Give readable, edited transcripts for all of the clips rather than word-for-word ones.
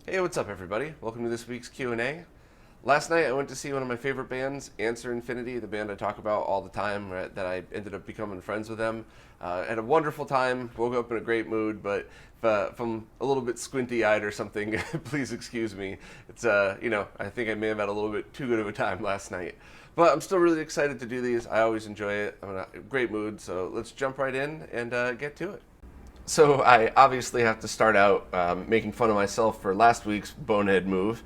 Hey, what's up, everybody? Welcome to this week's Q&A. Last night, I went to see one of my favorite bands, Answer Infinity, the band I talk about all the time, that I ended up becoming friends with them. Had a wonderful time, woke up in a great mood, but if I'm a little bit squinty-eyed or something, please excuse me. It's, I think I may have had a little bit too good of a time last night. But I'm still really excited to do these. I always enjoy it. I'm in a great mood, so let's jump right in and get to it. So I obviously have to start out making fun of myself for last week's bonehead move.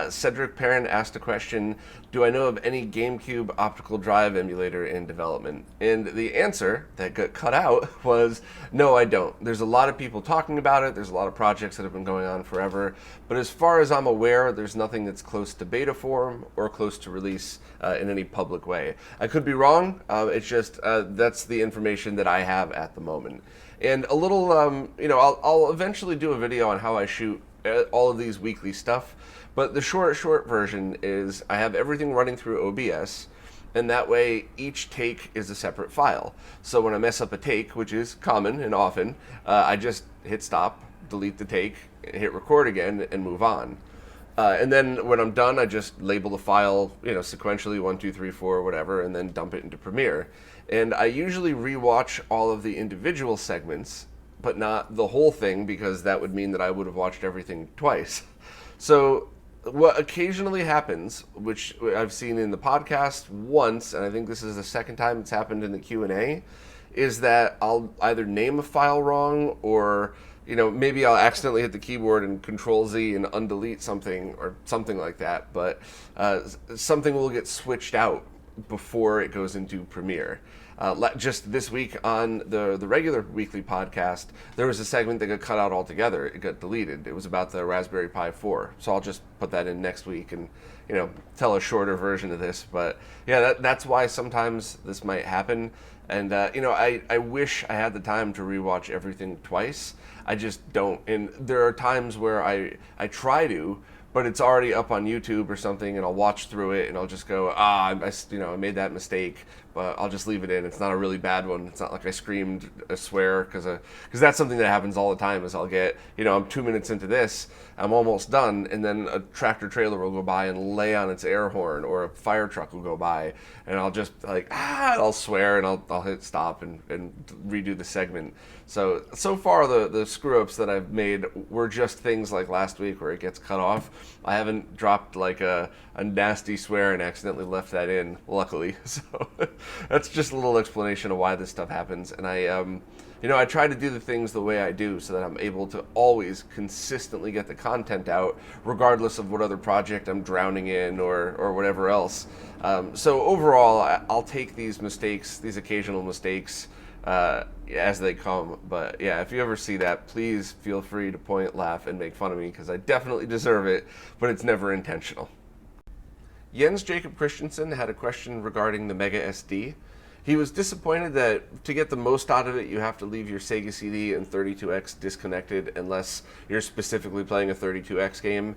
Cedric Perrin asked a question, do I know of any GameCube optical drive emulator in development? And the answer that got cut out was, no, I don't. There's a lot of people talking about it. There's a lot of projects that have been going on forever. But as far as I'm aware, there's nothing that's close to beta form or close to release in any public way. I could be wrong. It's just that's the information that I have at the moment. And a little, I'll eventually do a video on how I shoot all of these weekly stuff. But the short version is I have everything running through OBS, and that way each take is a separate file. So when I mess up a take, which is common and often, I just hit stop, delete the take, hit record again, and move on. And then when I'm done, I just label the file, sequentially 1, 2, 3, 4, whatever, and then dump it into Premiere. And I usually rewatch all of the individual segments, but not the whole thing, because that would mean that I would have watched everything twice. So what occasionally happens, which I've seen in the podcast once, and I think this is the second time it's happened in the Q&A, is that I'll either name a file wrong or maybe I'll accidentally hit the keyboard and Control-Z and undelete something or something like that, but something will get switched out before it goes into Premiere. Just this week on the regular weekly podcast, there was a segment that got cut out altogether. It got deleted. It was about the Raspberry Pi 4. So I'll just put that in next week and tell a shorter version of this. But yeah, that's why sometimes this might happen. And I wish I had the time to rewatch everything twice. I just don't. And there are times where I try to, but it's already up on YouTube or something, and I'll watch through it, and I'll just go, I made that mistake, but I'll just leave it in. It's not a really bad one. It's not like I screamed a swear, because that's something that happens all the time. Is I'll get, I'm 2 minutes into this, I'm almost done, and then a tractor trailer will go by and lay on its air horn, or a fire truck will go by, and I'll just I'll swear, and I'll hit stop and redo the segment. So far the screw ups that I've made were just things like last week where it gets cut off. I haven't dropped like a nasty swear and accidentally left that in, luckily. So that's just a little explanation of why this stuff happens. And I try to do the things the way I do so that I'm able to always consistently get the content out, regardless of what other project I'm drowning in or whatever else. So overall, I'll take these mistakes, these occasional mistakes, as they come. But yeah, if you ever see that, please feel free to point, laugh, and make fun of me, because I definitely deserve it, but it's never intentional. Jens Jacob Christensen had a question regarding the Mega SD. He was disappointed that to get the most out of it, you have to leave your Sega CD and 32X disconnected unless you're specifically playing a 32X game,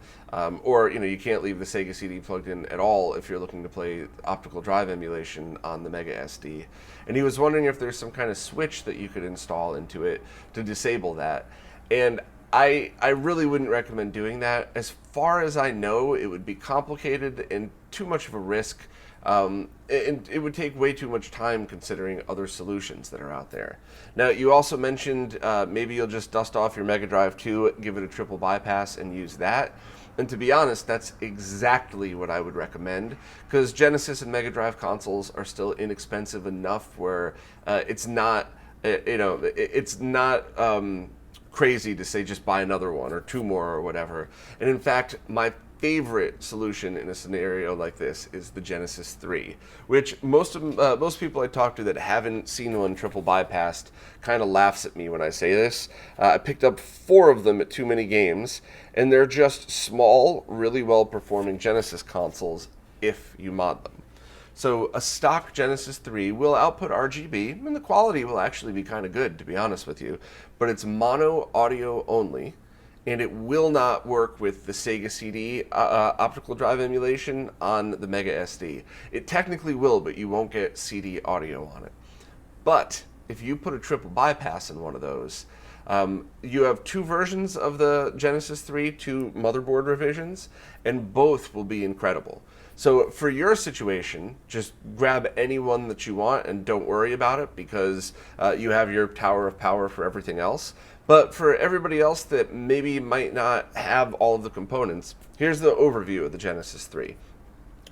or you can't leave the Sega CD plugged in at all if you're looking to play optical drive emulation on the Mega SD. And he was wondering if there's some kind of switch that you could install into it to disable that. And I really wouldn't recommend doing that. As far as I know, it would be complicated and too much of a risk. And it would take way too much time considering other solutions that are out there. Now, you also mentioned maybe you'll just dust off your Mega Drive 2, give it a triple bypass, and use that. And to be honest, that's exactly what I would recommend, because Genesis and Mega Drive consoles are still inexpensive enough where it's not, it's not crazy to say just buy another one or two more or whatever. And in fact, my favorite solution in a scenario like this is the Genesis 3, which most people I talk to that haven't seen one triple bypassed kind of laughs at me when I say this. I picked up 4 of them at Too Many Games, and they're just small, really well-performing Genesis consoles if you mod them. So a stock Genesis 3 will output RGB, and the quality will actually be kind of good, to be honest with you, but it's mono audio only, and it will not work with the Sega CD optical drive emulation on the Mega SD. It technically will, but you won't get CD audio on it. But if you put a triple bypass in one of those, You have two versions of the Genesis 3, two motherboard revisions, and both will be incredible. So for your situation, just grab any one that you want and don't worry about it, because you have your tower of power for everything else. But for everybody else that maybe might not have all of the components, here's the overview of the Genesis 3.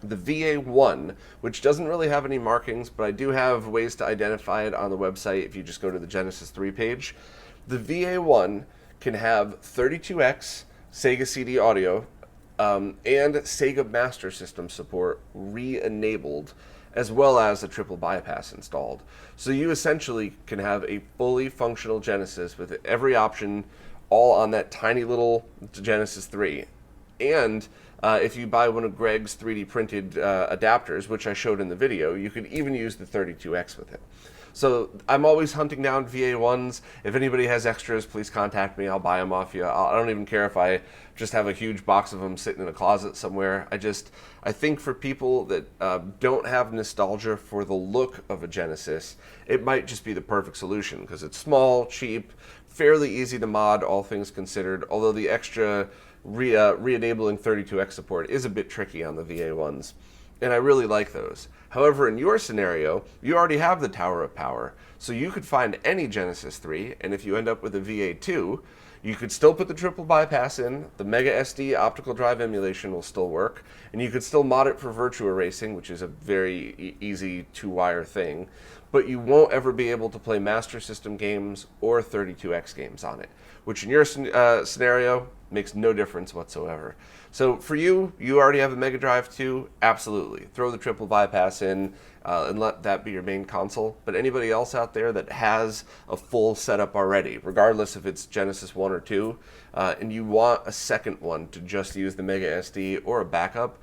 The VA1, which doesn't really have any markings, but I do have ways to identify it on the website if you just go to the Genesis 3 page. The VA1 can have 32X Sega CD audio and Sega Master System support re-enabled, as well as a triple bypass installed. So you essentially can have a fully functional Genesis with every option all on that tiny little Genesis 3. And if you buy one of Greg's 3D printed adapters, which I showed in the video, you could even use the 32X with it. So I'm always hunting down VA1s. If anybody has extras, please contact me. I'll buy them off you. I don't even care if I just have a huge box of them sitting in a closet somewhere. I think for people that don't have nostalgia for the look of a Genesis, it might just be the perfect solution, because it's small, cheap, fairly easy to mod, all things considered, although the extra re-enabling 32X support is a bit tricky on the VA1s, and I really like those. However, in your scenario, you already have the Tower of Power, so you could find any Genesis 3, and if you end up with a VA2, you could still put the triple bypass in, the Mega SD optical drive emulation will still work, and you could still mod it for Virtua Racing, which is a very easy two-wire thing, but you won't ever be able to play Master System games or 32X games on it, which in your scenario makes no difference whatsoever. So for you, you already have a Mega Drive 2, absolutely. Throw the triple bypass in and let that be your main console. But anybody else out there that has a full setup already, regardless if it's Genesis 1 or 2, and you want a second one to just use the Mega SD or a backup,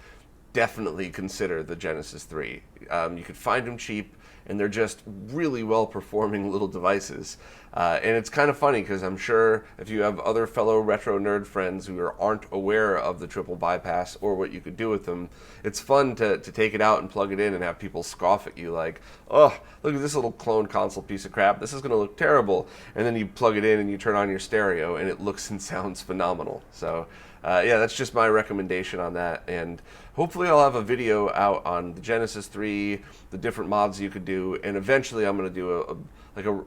definitely consider the Genesis 3. You could find them cheap, and they're just really well-performing little devices. And it's kind of funny, because I'm sure if you have other fellow retro nerd friends who aren't aware of the triple bypass or what you could do with them, it's fun to take it out and plug it in and have people scoff at you like, oh, look at this little clone console piece of crap, this is going to look terrible. And then you plug it in and you turn on your stereo, and it looks and sounds phenomenal. So yeah, that's just my recommendation on that, and hopefully I'll have a video out on the Genesis 3, the different mods you could do, and eventually I'm going to do a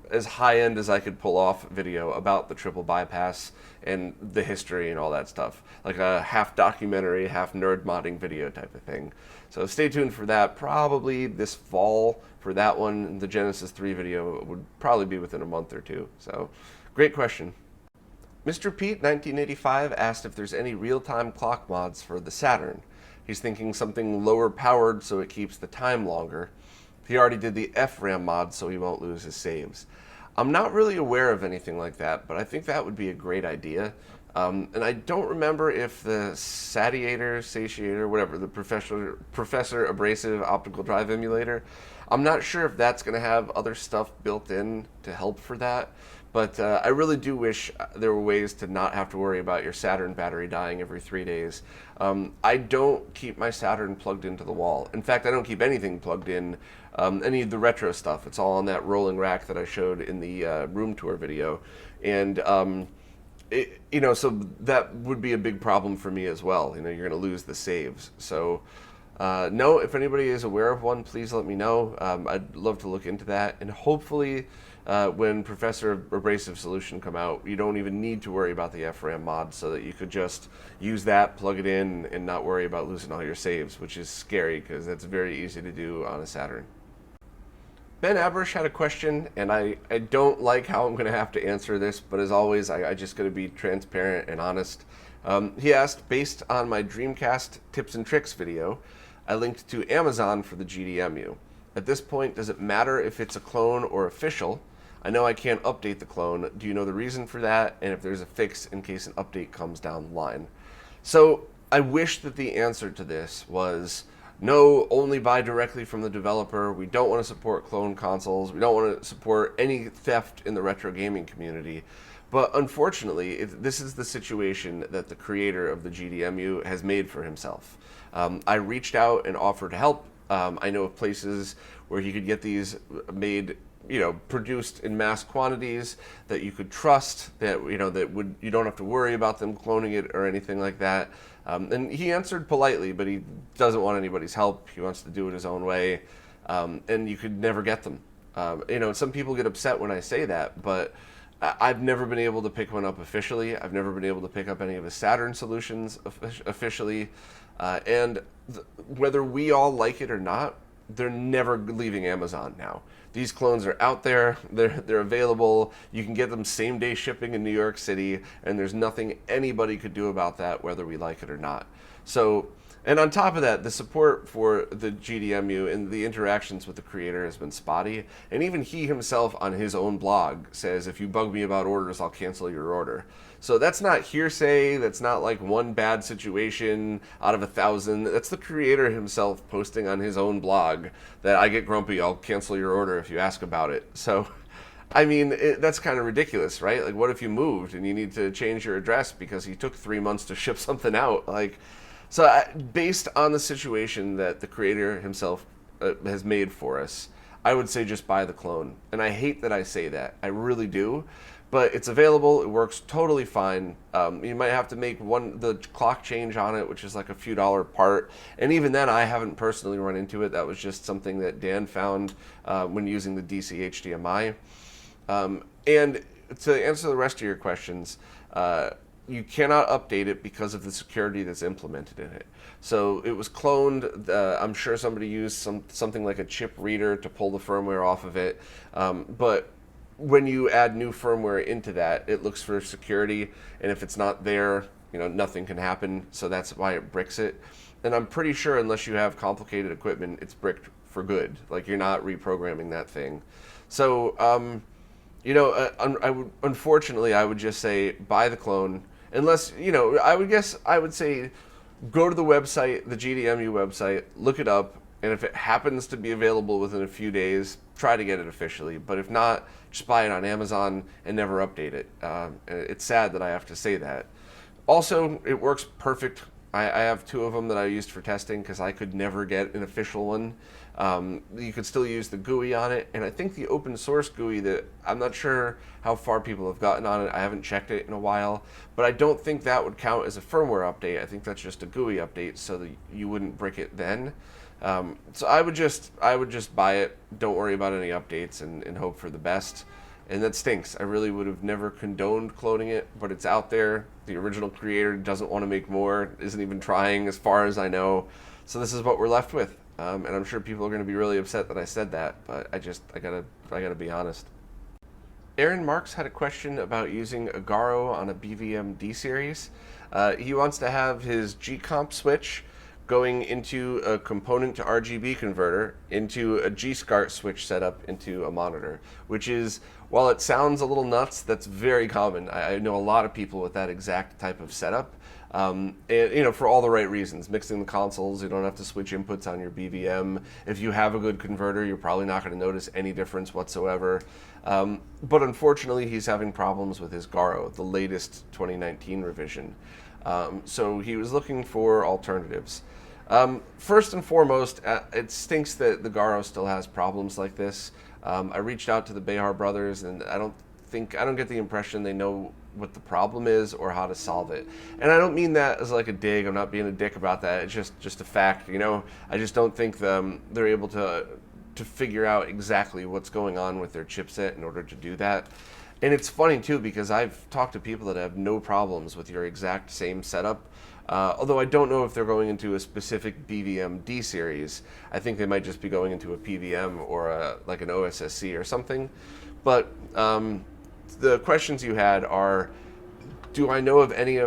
as high-end as I could pull off video about the triple bypass and the history and all that stuff, like a half documentary, half nerd modding video type of thing. So stay tuned for that, probably this fall for that one. The Genesis 3 video would probably be within a month or two. So great question. Mr. Pete 1985 asked if there's any real-time clock mods for the Saturn. He's thinking something lower powered so it keeps the time longer. He already did the FRAM mod so he won't lose his saves. I'm not really aware of anything like that, but I think that would be a great idea. And I don't remember if the satiator, whatever, the Professor Abrasive Optical Drive Emulator, I'm not sure if that's going to have other stuff built in to help for that. But I really do wish there were ways to not have to worry about your Saturn battery dying every 3 days. I don't keep my Saturn plugged into the wall. In fact, I don't keep anything plugged in, any of the retro stuff. It's all on that rolling rack that I showed in the room tour video. And, so that would be a big problem for me as well. You're going to lose the saves. So, no, if anybody is aware of one, please let me know. I'd love to look into that. And hopefully, when Professor Abrasive Solution come out, you don't even need to worry about the FRAM mod, so that you could just use that, plug it in, and not worry about losing all your saves, which is scary because that's very easy to do on a Saturn. Ben Abrish had a question, and I don't like how I'm going to have to answer this, but as always, I just got to be transparent and honest. He asked, based on my Dreamcast tips and tricks video, I linked to Amazon for the GDEMU. At this point, does it matter if it's a clone or official? I know I can't update the clone. Do you know the reason for that? And if there's a fix in case an update comes down the line? So I wish that the answer to this was no, only buy directly from the developer. We don't want to support clone consoles. We don't want to support any theft in the retro gaming community. But unfortunately, this is the situation that the creator of the GDEMU has made for himself. I reached out and offered help. I know of places where he could get these made produced in mass quantities that you could trust, that you don't have to worry about them cloning it or anything like that. And he answered politely, but he doesn't want anybody's help. He wants to do it his own way, and you could never get them. Some people get upset when I say that, but I've never been able to pick one up officially. I've never been able to pick up any of his Saturn solutions officially, and whether we all like it or not, they're never leaving Amazon now. These clones are out there, they're available, you can get them same day shipping in New York City, and there's nothing anybody could do about that whether we like it or not. So, and on top of that, the support for the GDEMU and the interactions with the creator has been spotty, and even he himself on his own blog says, if you bug me about orders, I'll cancel your order. So that's not hearsay, that's not like one bad situation out of 1,000. That's the creator himself posting on his own blog that I get grumpy, I'll cancel your order if you ask about it. So, I mean, that's kind of ridiculous, right? Like, what if you moved and you need to change your address because he took 3 months to ship something out? So based on the situation that the creator himself has made for us, I would say just buy the clone. And I hate that I say that. I really do. But it's available. It works totally fine. You might have to make the clock change on it, which is like a few dollar part. And even then, I haven't personally run into it. That was just something that Dan found when using the DC HDMI. And to answer the rest of your questions, you cannot update it because of the security that's implemented in it. So it was cloned. I'm sure somebody used something like a chip reader to pull the firmware off of it. But when you add new firmware into that, it looks for security, and if it's not there, nothing can happen. So that's why it bricks it. And I'm pretty sure unless you have complicated equipment, it's bricked for good. Like, you're not reprogramming that thing. So, unfortunately, I would just say buy the clone. Unless, I would say go to the website, the GDEMU website, look it up, and if it happens to be available within a few days, try to get it officially. But if not, just buy it on Amazon and never update it. It's sad that I have to say that. Also, it works perfect. I have 2 of them that I used for testing because I could never get an official one. You could still use the GUI on it, and I think the open source GUI, that I'm not sure how far people have gotten on it. I haven't checked it in a while, but I don't think that would count as a firmware update. I think that's just a GUI update, so that you wouldn't brick it then. So I would just buy it. Don't worry about any updates and hope for the best. And that stinks. I really would have never condoned cloning it, but it's out there. The original creator doesn't want to make more, isn't even trying as far as I know. So this is what we're left with. And I'm sure people are going to be really upset that I said that, but I gotta be honest. Aaron Marks had a question about using a Garo on a BVM D series. He wants to have his G-Comp switch going into a component to RGB converter into a G-SCART switch setup into a monitor, which is, while it sounds a little nuts, that's very common. I know a lot of people with that exact type of setup, and, for all the right reasons. Mixing the consoles, you don't have to switch inputs on your BVM. If you have a good converter, you're probably not going to notice any difference whatsoever. But unfortunately, he's having problems with his Garo, the latest 2019 revision. So he was looking for alternatives. First and foremost, it stinks that the Garo still has problems like this. I reached out to the Behar brothers, and I don't get the impression they know what the problem is or how to solve it. And I don't mean that as like a dig. I'm not being a dick about that. It's just a fact. I just don't think they're able to figure out exactly what's going on with their chipset in order to do that. And it's funny too, because I've talked to people that have no problems with your exact same setup. Although I don't know if they're going into a specific BVM D series. I think they might just be going into a PVM or like an OSSC or something. But the questions you had are, do I know of any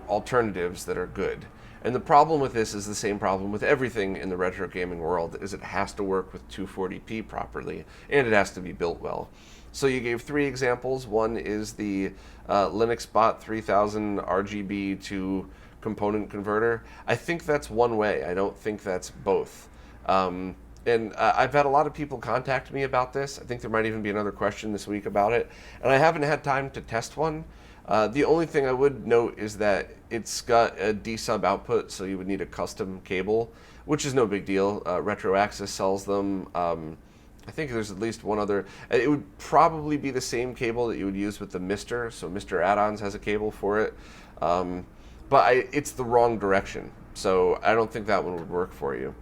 alternatives that are good? And the problem with this is the same problem with everything in the retro gaming world, is it has to work with 240p properly, and it has to be built well. So you gave 3 examples. One is the Linux Bot 3000 RGB to component converter. I think that's one way. I don't think that's both. And I've had a lot of people contact me about this. I think there might even be another question this week about it. And I haven't had time to test one. The only thing I would note is that it's got a D-sub output, so you would need a custom cable, which is no big deal. Retro Access sells them. I think there's at least one other. It would probably be the same cable that you would use with the Mister. So Mister Add-ons has a cable for it, but it's the wrong direction. So I don't think that one would work for you.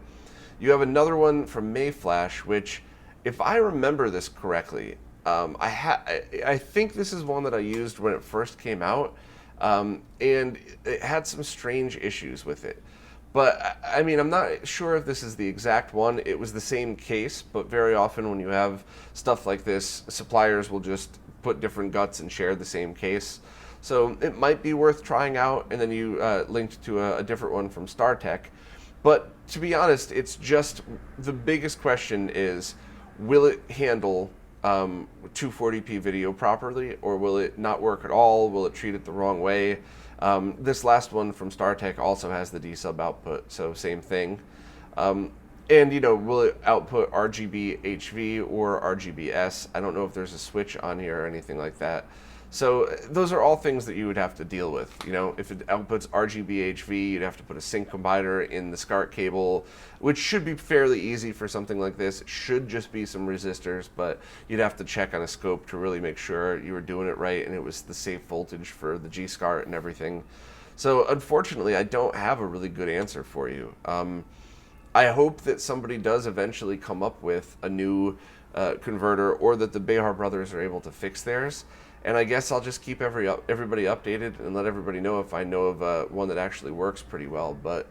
You have another one from Mayflash, which, if I remember this correctly, I think this is one that I used when it first came out, and it had some strange issues with it. But I mean, I'm not sure if this is the exact one. It was the same case, but very often when you have stuff like this, suppliers will just put different guts and share the same case. So it might be worth trying out, and then you linked to a different one from StarTech. But to be honest, it's just, the biggest question is, will it handle 240p video properly, or will it not work at all? Will it treat it the wrong way? This last one from StarTech also has the D-sub output, so same thing. And, will it output RGB HV or RGBS? I don't know if there's a switch on here or anything like that. So those are all things that you would have to deal with. If it outputs RGB HV, you'd have to put a sync combiner in the SCART cable, which should be fairly easy for something like this. It should just be some resistors, but you'd have to check on a scope to really make sure you were doing it right and it was the safe voltage for the G-SCART and everything. So unfortunately, I don't have a really good answer for you. I hope that somebody does eventually come up with a new converter, or that the Behar brothers are able to fix theirs. And I guess I'll just keep everybody updated and let everybody know if I know of one that actually works pretty well. But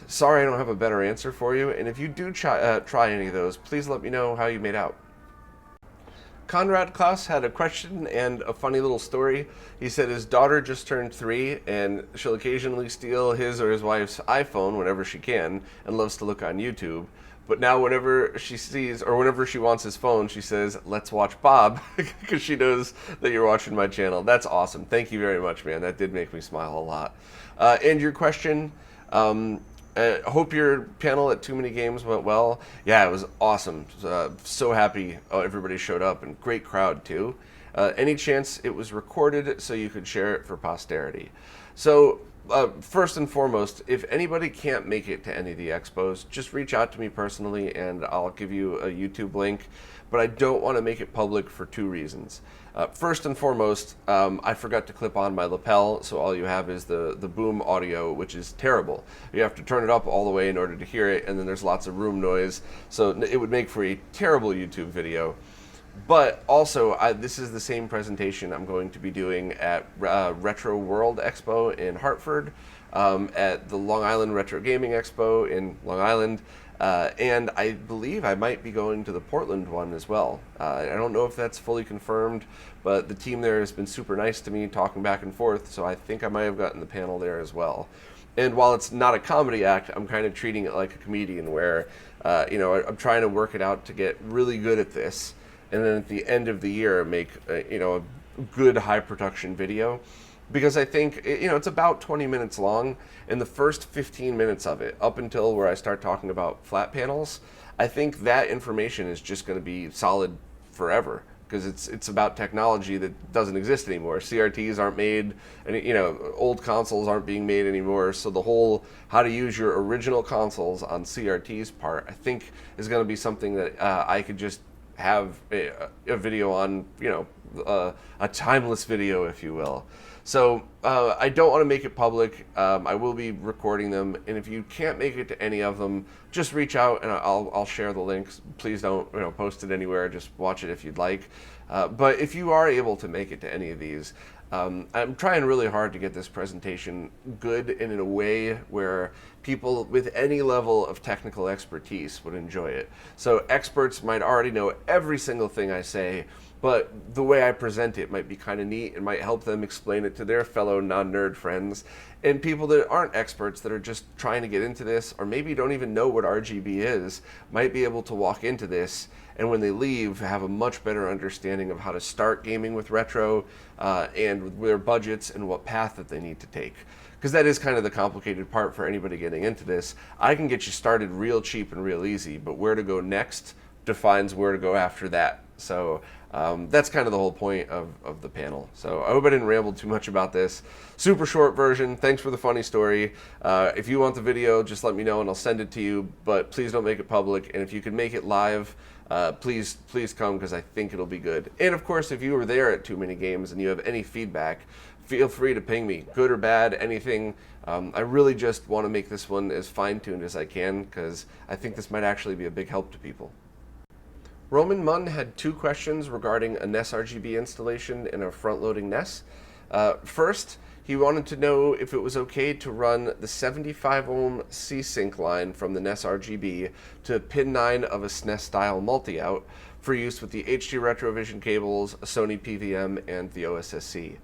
sorry I don't have a better answer for you. And if you do try any of those, please let me know how you made out. Conrad Klaus had a question and a funny little story. He said his daughter just turned 3, and she'll occasionally steal his or his wife's iPhone whenever she can, and loves to look on YouTube. But now whenever she sees, or whenever she wants his phone, she says, "Let's watch Bob," because she knows that you're watching my channel. That's awesome. Thank you very much, man. That did make me smile a lot. And your question, hope your panel at Too Many Games went well. Yeah, it was awesome. So happy everybody showed up, and great crowd too. Any chance it was recorded so you could share it for posterity? So first and foremost, if anybody can't make it to any of the expos, just reach out to me personally and I'll give you a YouTube link. But I don't want to make it public for 2 reasons. First and foremost, I forgot to clip on my lapel, so all you have is the boom audio, which is terrible. You have to turn it up all the way in order to hear it, and then there's lots of room noise, so it would make for a terrible YouTube video. But also, this is the same presentation I'm going to be doing at Retro World Expo in Hartford, at the Long Island Retro Gaming Expo in Long Island, and I believe I might be going to the Portland one as well. I don't know if that's fully confirmed, but the team there has been super nice to me, talking back and forth, so I think I might have gotten the panel there as well. And while it's not a comedy act, I'm kind of treating it like a comedian where, I'm trying to work it out to get really good at this, and then at the end of the year make a good high production video, because I think it's about 20 minutes long, and the first 15 minutes of it, up until where I start talking about flat panels, I think that information is just going to be solid forever, because it's about technology that doesn't exist anymore. CRTs aren't made, and old consoles aren't being made anymore, so the whole how to use your original consoles on CRTs part, I think, is going to be something that I could just have a video on, a timeless video, if you will. So I don't want to make it public. I will be recording them, and if you can't make it to any of them, just reach out and I'll share the links. Please don't post it anywhere. Just watch it if you'd like. But if you are able to make it to any of these, I'm trying really hard to get this presentation good and in a way where people with any level of technical expertise would enjoy it. So experts might already know every single thing I say, but the way I present it might be kind of neat and might help them explain it to their fellow non-nerd friends. And people that aren't experts, that are just trying to get into this, or maybe don't even know what RGB is, might be able to walk into this, and when they leave, have a much better understanding of how to start gaming with retro, and with their budgets and what path that they need to take. Because that is kind of the complicated part for anybody getting into this. I can get you started real cheap and real easy, but where to go next defines where to go after that. So that's kind of the whole point of the panel. So I hope I didn't ramble too much about this. Super short version. Thanks for the funny story. If you want the video, just let me know and I'll send it to you, but please don't make it public. And if you can make it live, please come, because I think it'll be good. And of course, if you were there at Too Many Games and you have any feedback, feel free to ping me, good or bad, anything. I really just want to make this one as fine-tuned as I can, because I think this might actually be a big help to people. Roman Munn had 2 questions regarding a NES RGB installation in a front-loading NES. First, he wanted to know if it was okay to run the 75 ohm C-Sync line from the NES RGB to pin 9 of a SNES-style multi-out for use with the HD Retrovision cables, a Sony PVM, and the OSSC.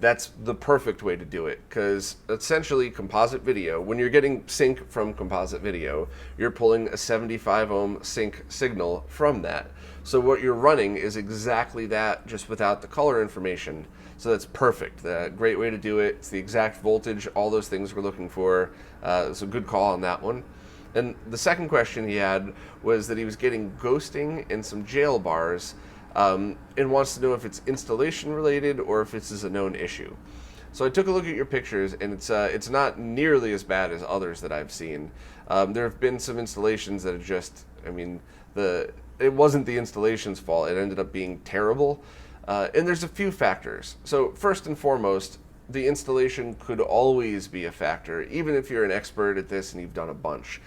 That's the perfect way to do it, because essentially composite video, when you're getting sync from composite video, you're pulling a 75 ohm sync signal from that. So what you're running is exactly that, just without the color information. So that's perfect. Great way to do it. It's the exact voltage, all those things we're looking for. It's a good call on that one. And the second question he had was that he was getting ghosting in some jail bars, and wants to know if it's installation related or if this is a known issue. So I took a look at your pictures, and it's not nearly as bad as others that I've seen. There have been some installations that are just, I mean, it wasn't the installation's fault. It ended up being terrible. And there's a few factors. So first and foremost, the installation could always be a factor, even if you're an expert at this and you've done a bunch.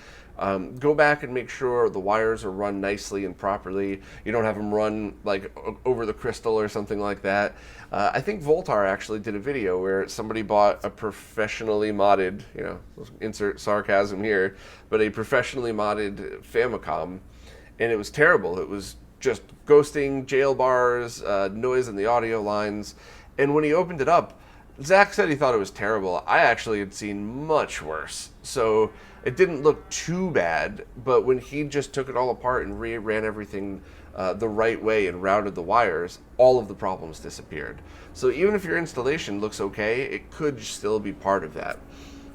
Go back and make sure the wires are run nicely and properly. You don't have them run like over the crystal or something like that. I think Voltar actually did a video where somebody bought a professionally modded, insert sarcasm here, but a professionally modded Famicom, and it was terrible. It was just ghosting, jail bars, noise in the audio lines, and when he opened it up, Zach said he thought it was terrible. I actually had seen much worse. So it didn't look too bad, but when he just took it all apart and ran everything the right way and routed the wires, all of the problems disappeared. So even if your installation looks okay, it could still be part of that.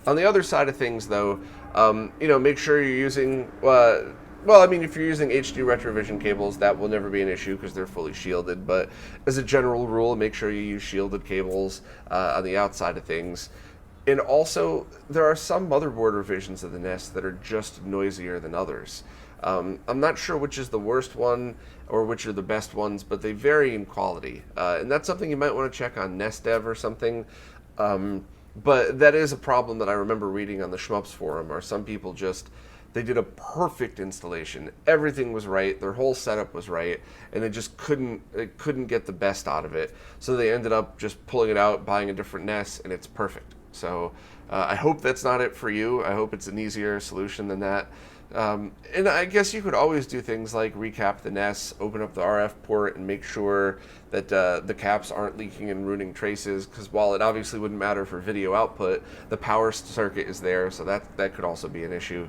On the other side of things, though, make sure you're using... if you're using HD Retrovision cables, that will never be an issue because they're fully shielded. But as a general rule, make sure you use shielded cables on the outside of things. And also, there are some motherboard revisions of the NES that are just noisier than others. I'm not sure which is the worst one or which are the best ones, but they vary in quality. And that's something you might want to check on NESdev or something. But that is a problem that I remember reading on the Shmups forum, or some people they did a perfect installation. Everything was right. Their whole setup was right, and they just couldn't get the best out of it. So they ended up just pulling it out, buying a different NES, and it's perfect. So I hope that's not it for you. I hope it's an easier solution than that. And I guess you could always do things like recap the NES, open up the RF port, and make sure that the caps aren't leaking and ruining traces, because while it obviously wouldn't matter for video output, the power circuit is there, so that could also be an issue.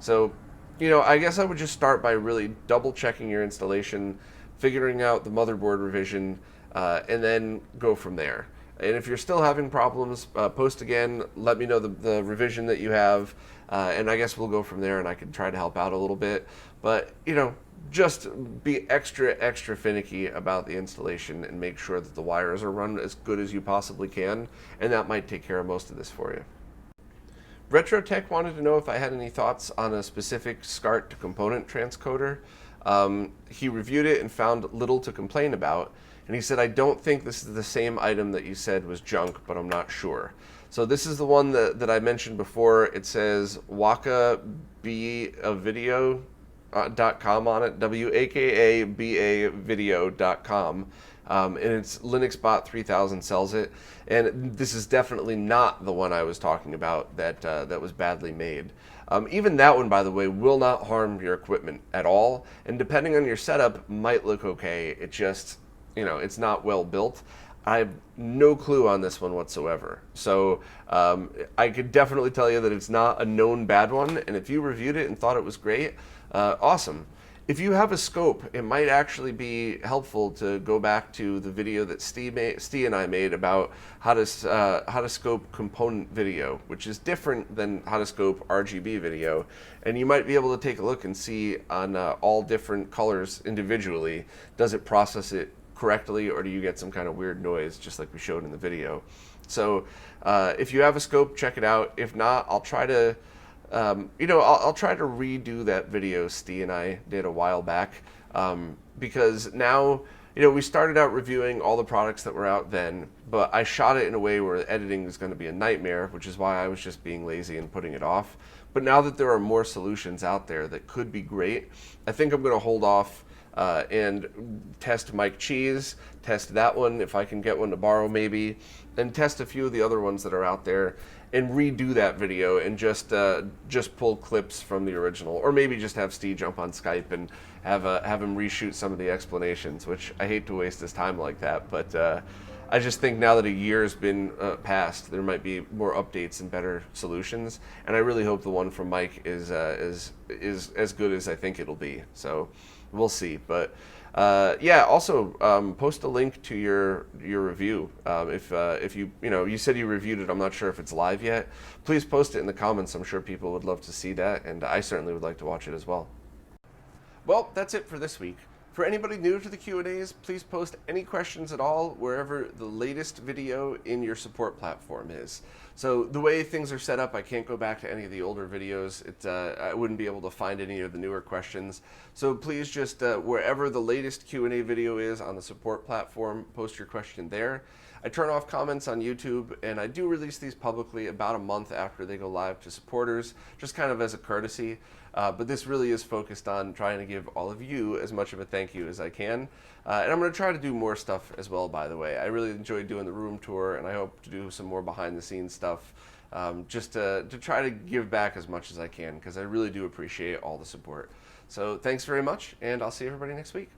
So, I guess I would just start by really double checking your installation, figuring out the motherboard revision, and then go from there. And if you're still having problems, post again, let me know the revision that you have, and I guess we'll go from there, and I can try to help out a little bit. But, just be extra finicky about the installation and make sure that the wires are run as good as you possibly can, and that might take care of most of this for you. RetroTech wanted to know if I had any thoughts on a specific SCART to component transcoder. He reviewed it and found little to complain about, and he said, I don't think this is the same item that you said was junk, but I'm not sure. So this is the one that I mentioned before. It says wakabavideo.com on it, wakabavideo.com. And it's LinuxBot 3000 sells it, and this is definitely not the one I was talking about that was badly made. Even that one, by the way, will not harm your equipment at all, and depending on your setup, might look okay. It just, it's not well built. I have no clue on this one whatsoever. So I could definitely tell you that it's not a known bad one, and if you reviewed it and thought it was great, awesome. If you have a scope, it might actually be helpful to go back to the video that Steve and I made about how to scope component video, which is different than how to scope RGB video. And you might be able to take a look and see on all different colors individually, does it process it correctly, or do you get some kind of weird noise, just like we showed in the video? So if you have a scope, check it out. If not, I'll try to I'll try to redo that video Steve and I did a while back. because now, we started out reviewing all the products that were out then, but I shot it in a way where editing is going to be a nightmare, which is why I was just being lazy and putting it off. But now that there are more solutions out there that could be great, I think I'm going to hold off and test Mike Cheese, test that one if I can get one to borrow maybe, and test a few of the other ones that are out there, and redo that video and just pull clips from the original, or maybe just have Steve jump on Skype and have him reshoot some of the explanations, which I hate to waste his time like that, but I just think now that a year's been passed, there might be more updates and better solutions, and I really hope the one from Mike is as good as I think it'll be. So we'll see. But yeah, also post a link to your review. If you said you reviewed it, I'm not sure if it's live yet. Please post it in the comments. I'm sure people would love to see that, and I certainly would like to watch it as well. Well, that's it for this week. For anybody new to the Q&As, please post any questions at all wherever the latest video in your support platform is. So the way things are set up, I can't go back to any of the older videos. I wouldn't be able to find any of the newer questions. So please just, wherever the latest Q&A video is on the support platform, post your question there. I turn off comments on YouTube, and I do release these publicly about a month after they go live to supporters, just kind of as a courtesy. But this really is focused on trying to give all of you as much of a thank you as I can. And I'm going to try to do more stuff as well, by the way. I really enjoyed doing the room tour, and I hope to do some more behind-the-scenes stuff, just to try to give back as much as I can, because I really do appreciate all the support. So thanks very much, and I'll see everybody next week.